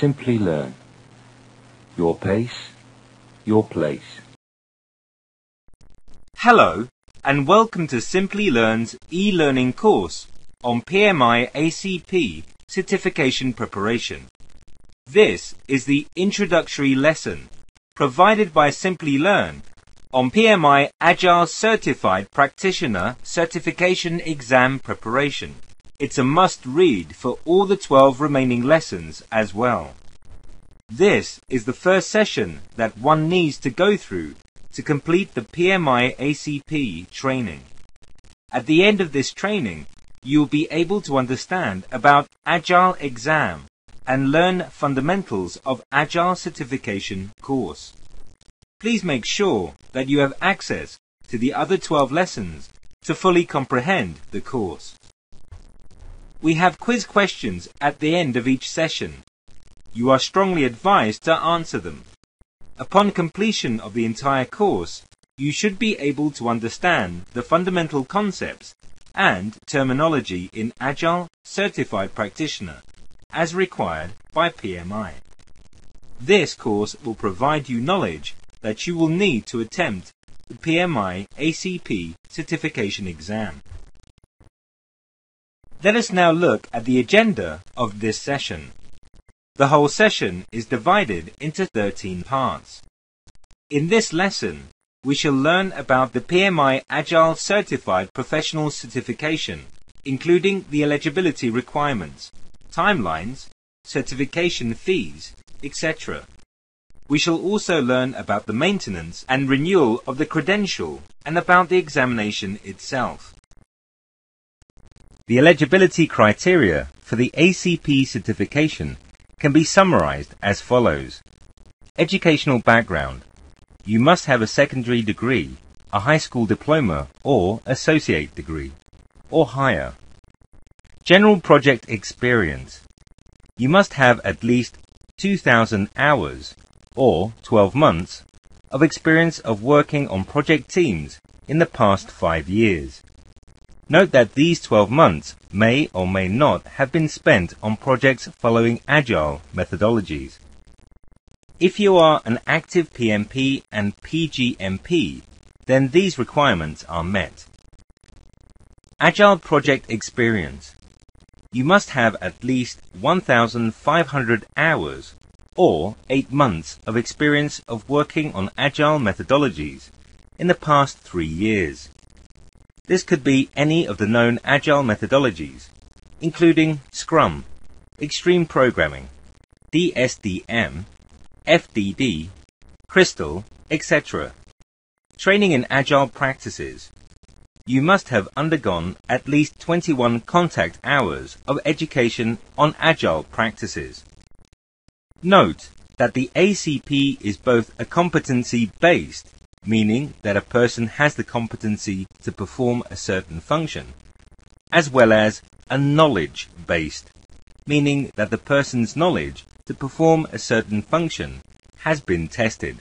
Simplilearn. Your pace, your place. Hello, and welcome to Simplilearn's e-learning course on PMI-ACP Certification Preparation. This is the introductory lesson provided by Simplilearn on PMI Agile Certified Practitioner Certification Exam Preparation. It's a must-read for all the 12 remaining lessons as well. This is the first session that one needs to go through to complete the PMI-ACP training. At the end of this training, you'll be able to understand about Agile exam and learn fundamentals of Agile Certification course. Please make sure that you have access to the other 12 lessons to fully comprehend the course. We have quiz questions at the end of each session. You are strongly advised to answer them. Upon completion of the entire course, you should be able to understand the fundamental concepts and terminology in Agile Certified Practitioner as required by PMI. This course will provide you knowledge that you will need to attempt the PMI-ACP Certification exam. Let us now look at the agenda of this session. The whole session is divided into 13 parts. In this lesson, we shall learn about the PMI Agile Certified Professional Certification, including the eligibility requirements, timelines, certification fees, etc. We shall also learn about the maintenance and renewal of the credential and about the examination itself. The eligibility criteria for the ACP certification can be summarized as follows. Educational background. You must have a secondary degree, a high school diploma or associate degree, or higher. General project experience. You must have at least 2,000 hours, or 12 months, of experience of working on project teams in the past 5 years. Note that these 12 months may or may not have been spent on projects following Agile methodologies. If you are an active PMP and PGMP, then these requirements are met. Agile project experience. You must have at least 1,500 hours or 8 months of experience of working on Agile methodologies in the past 3 years. This could be any of the known Agile methodologies, including Scrum, Extreme Programming, DSDM, FDD, Crystal, etc. Training in Agile practices. You must have undergone at least 21 contact hours of education on Agile practices. Note that the ACP is both a competency-based, meaning that a person has the competency to perform a certain function, as well as a knowledge-based, meaning that the person's knowledge to perform a certain function has been tested.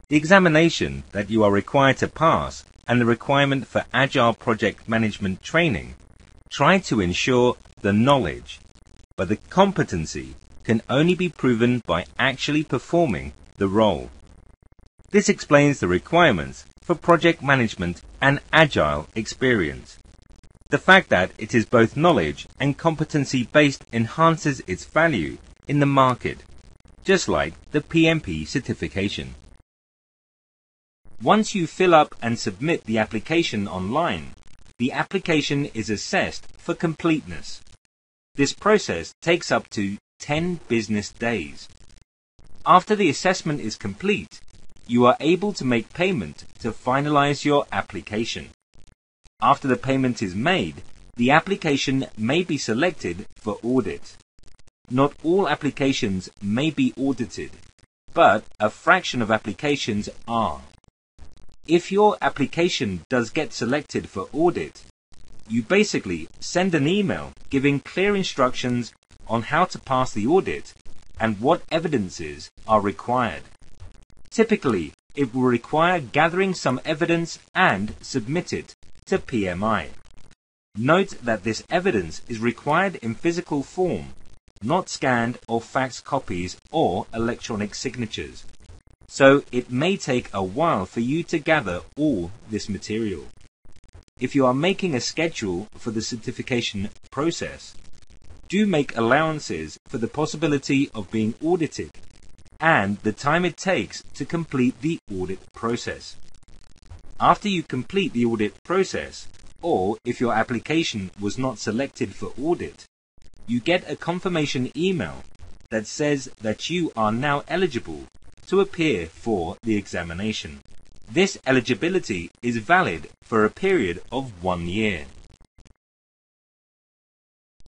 The examination that you are required to pass and the requirement for Agile project management training try to ensure the knowledge, but the competency can only be proven by actually performing the role. This explains the requirements for project management and Agile experience. The fact that it is both knowledge and competency-based enhances its value in the market, just like the PMP certification. Once you fill up and submit the application online, the application is assessed for completeness. This process takes up to 10 business days. After the assessment is complete, you are able to make payment to finalize your application. After the payment is made, the application may be selected for audit. Not all applications may be audited, but a fraction of applications are. If your application does get selected for audit, you basically send an email giving clear instructions on how to pass the audit and what evidences are required. Typically, it will require gathering some evidence and submit it to PMI. Note that this evidence is required in physical form not scanned or faxed copies or electronic signatures. So it may take a while for you to gather all this material. If you are making a schedule for the certification process, do make allowances for the possibility of being audited and the time it takes to complete the audit process. After you complete the audit process, or if your application was not selected for audit, you get a confirmation email that says that you are now eligible to appear for the examination. This eligibility is valid for a period of 1 year.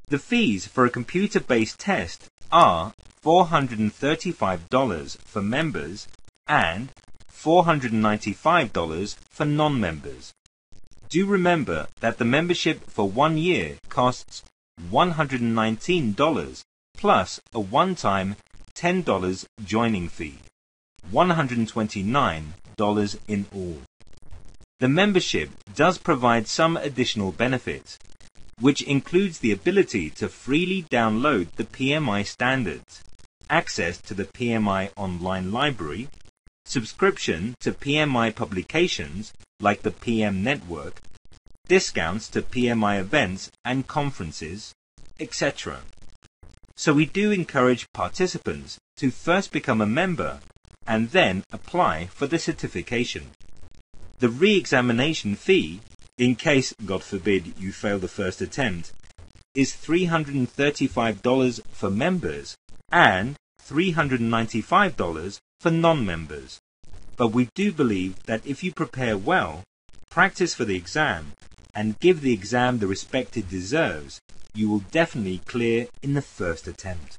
The fees for a computer-based test are $435 for members and $495 for non-members. Do remember that the membership for 1 year costs $119 plus a one-time $10 joining fee, $129 in all. The membership does provide some additional benefits, which includes the ability to freely download the PMI standards, access to the PMI online library, subscription to PMI publications like the PM Network, discounts to PMI events and conferences, etc. So we do encourage participants to first become a member and then apply for the certification. The re-examination fee, in case, God forbid, you fail the first attempt, is $335 for members and $395 for non-members. But we do believe that if you prepare well, practice for the exam, and give the exam the respect it deserves, you will definitely clear in the first attempt.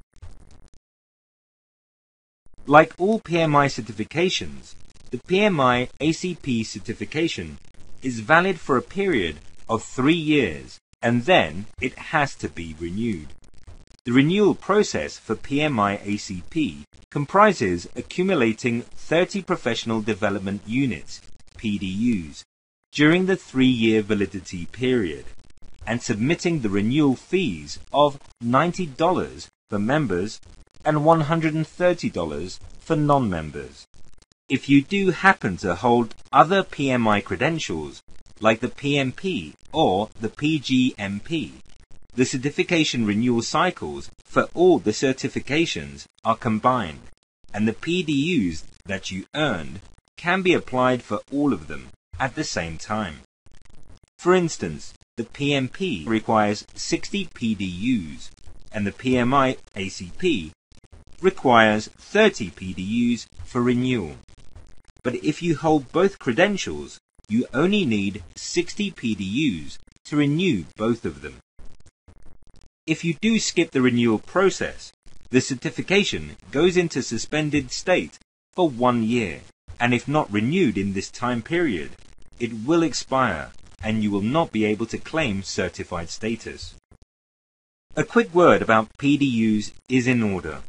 Like all PMI certifications, the PMI-ACP certification is valid for a period of 3 years, and then it has to be renewed. The renewal process for PMI-ACP comprises accumulating 30 professional development units, PDUs, during the 3-year validity period, and submitting the renewal fees of $90 for members and $130 for non-members. If you do happen to hold other PMI credentials, like the PMP or the PGMP, the certification renewal cycles for all the certifications are combined, and the PDUs that you earned can be applied for all of them at the same time. For instance, the PMP requires 60 PDUs, and the PMI-ACP requires 30 PDUs for renewal. But if you hold both credentials, you only need 60 PDUs to renew both of them. If you do skip the renewal process, the certification goes into suspended state for 1 year, and if not renewed in this time period, it will expire and you will not be able to claim certified status. A quick word about PDUs is in order.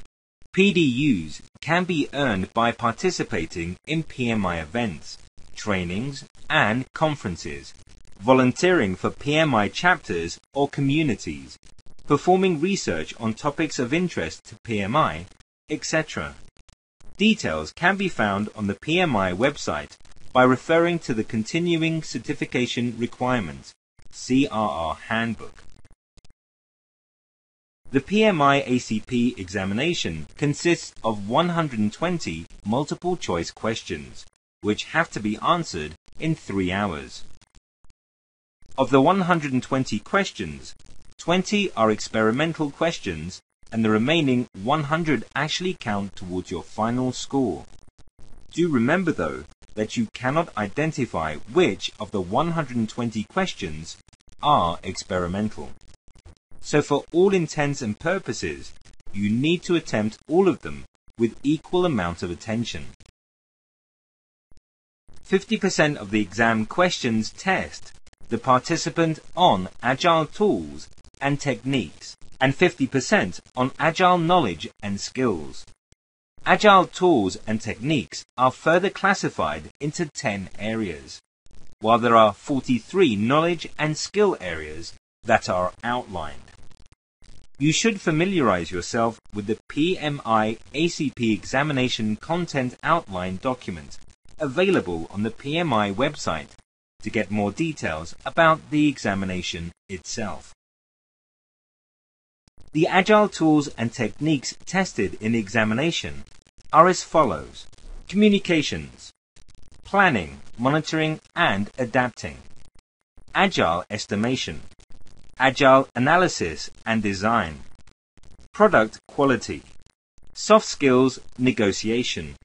PDUs can be earned by participating in PMI events, trainings, and conferences, volunteering for PMI chapters or communities, performing research on topics of interest to PMI, etc. Details can be found on the PMI website by referring to the Continuing Certification Requirements, CRR Handbook. The PMI-ACP examination consists of 120 multiple-choice questions, which have to be answered in 3 hours. Of the 120 questions, 20 are experimental questions, and the remaining 100 actually count towards your final score. Do remember, though, that you cannot identify which of the 120 questions are experimental. So for all intents and purposes, you need to attempt all of them with equal amount of attention. 50% of the exam questions test the participant on Agile tools and techniques, and 50% on Agile knowledge and skills. Agile tools and techniques are further classified into 10 areas, while there are 43 knowledge and skill areas that are outlined. You should familiarize yourself with the PMI-ACP Examination Content Outline document available on the PMI website to get more details about the examination itself. The Agile tools and techniques tested in the examination are as follows: communications, planning, monitoring and adapting, Agile estimation, Agile analysis and design, product quality, soft skills negotiation,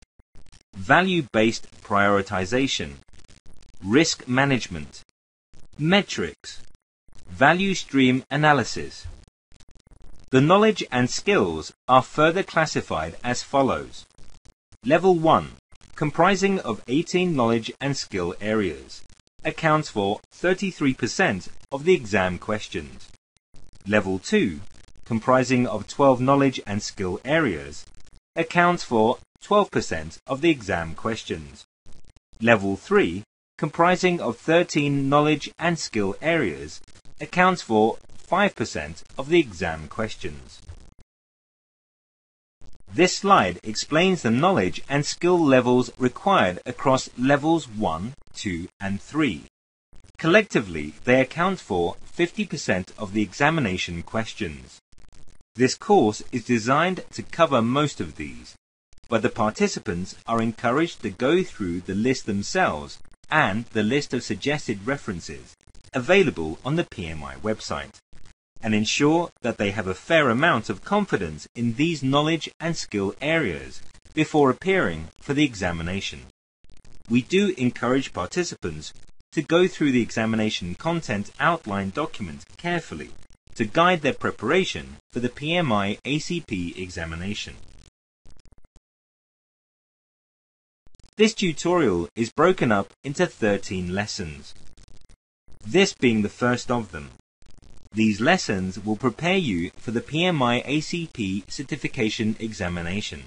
value-based prioritization, risk management, metrics, value stream analysis. The knowledge and skills are further classified as follows. Level 1, comprising of 18 knowledge and skill areas, accounts for 33% of the exam questions. Level 2, comprising of 12 knowledge and skill areas, accounts for 12% of the exam questions. Level 3, comprising of 13 knowledge and skill areas, accounts for 5% of the exam questions. This slide explains the knowledge and skill levels required across levels 1, 2 and 3. Collectively, they account for 50% of the examination questions. This course is designed to cover most of these, but the participants are encouraged to go through the list themselves and the list of suggested references available on the PMI website, and ensure that they have a fair amount of confidence in these knowledge and skill areas before appearing for the examination. We do encourage participants to go through the examination content outline document carefully to guide their preparation for the PMI-ACP examination. This tutorial is broken up into 13 lessons, this being the first of them. These lessons will prepare you for the PMI-ACP certification examination.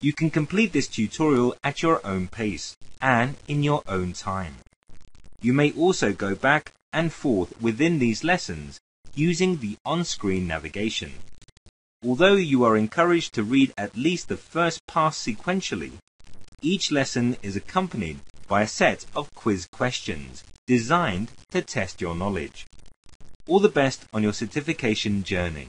You can complete this tutorial at your own pace and in your own time. You may also go back and forth within these lessons using the on-screen navigation. Although you are encouraged to read at least the first pass sequentially, each lesson is accompanied by a set of quiz questions designed to test your knowledge. All the best on your certification journey.